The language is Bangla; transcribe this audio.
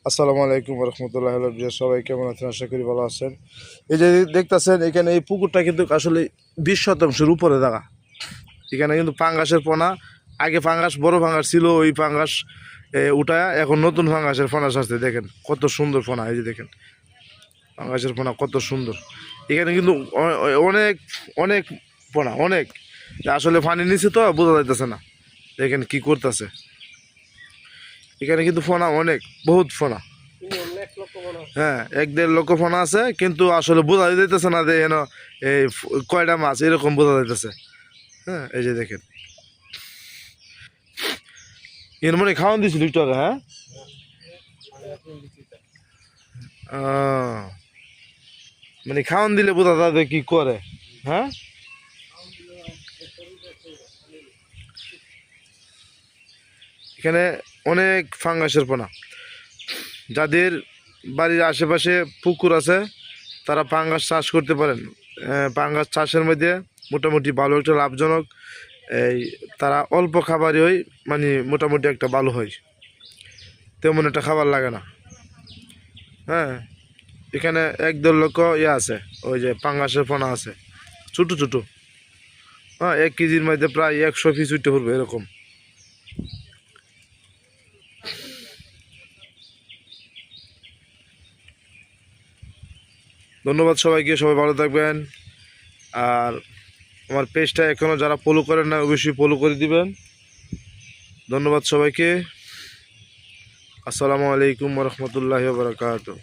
আসসালামু আলাইকুম রহমতুল্লাহ। সবাই কেমন আছেন? আশা করি ভালো আছেন। এই যে দেখতেছেন এখানে এই পুকুরটা কিন্তু আসলে 20% উপরে জায়গা। এখানে কিন্তু পাঙ্গাসের পোনা, আগে পাঙ্গাস বড় পাঙ্গাস ছিল, ওই পাঙ্গাস উঠায় এখন নতুন পাঙ্গাসের পোনা আসছে। দেখেন কত সুন্দর পোনা, এই যে দেখেন পাঙ্গাসের পোনা কত সুন্দর। এখানে কিন্তু অনেক অনেক পোনা, অনেক আসলে পানি নিচে তো বোঝা যাইতেছে না। দেখেন কি করতেছে, এখানে কিন্তু ফোনা অনেক, বহুত ফোনা। হ্যাঁ, 1-1.5 লক্ষ ফোনা আছে, কিন্তু আসলে বোঝা যাইতেছে না যে এন এই কয়টা মাছ এরকম বোঝা যাইতেছে। হ্যাঁ, এই যে দেখেন এর মানে খাওয়ান দিয়েছিল একটু আগে। হ্যাঁ, মানে খাওয়ান দিলে বোঝা যাবে কি করে। হ্যাঁ, এখানে অনেক ফাঙ্গাসের পোনা। যাদের বাড়ির আশেপাশে পুকুর আছে তারা পাঙ্গাস চাষ করতে পারেন। পাঙ্গাস চাষের মধ্যে মোটামুটি ভালো একটা লাভজনক। এই তারা অল্প খাবারই হয়, মানে মোটামুটি একটা ভালো হয়, তেমন একটা খাবার লাগে না। হ্যাঁ, এখানে 1-1.5 লক্ষ আছে, ওই যে পাঙ্গাসের পোনা আছে ছোটো ছোটো। হ্যাঁ, 1 কেজির মধ্যে প্রায় 100 পিস উঠতে পড়বে এরকম। ধন্যবাদ সবাইকে, সবাই ভালো থাকবেন। আর আমার পেজটা এখনও যারা ফলো করেন না অবশ্যই ফলো করে দিবেন। ধন্যবাদ সবাইকে। আসসালামু আলাইকুম রহমতুল্লাহি ওয়া বারাকাতুহু।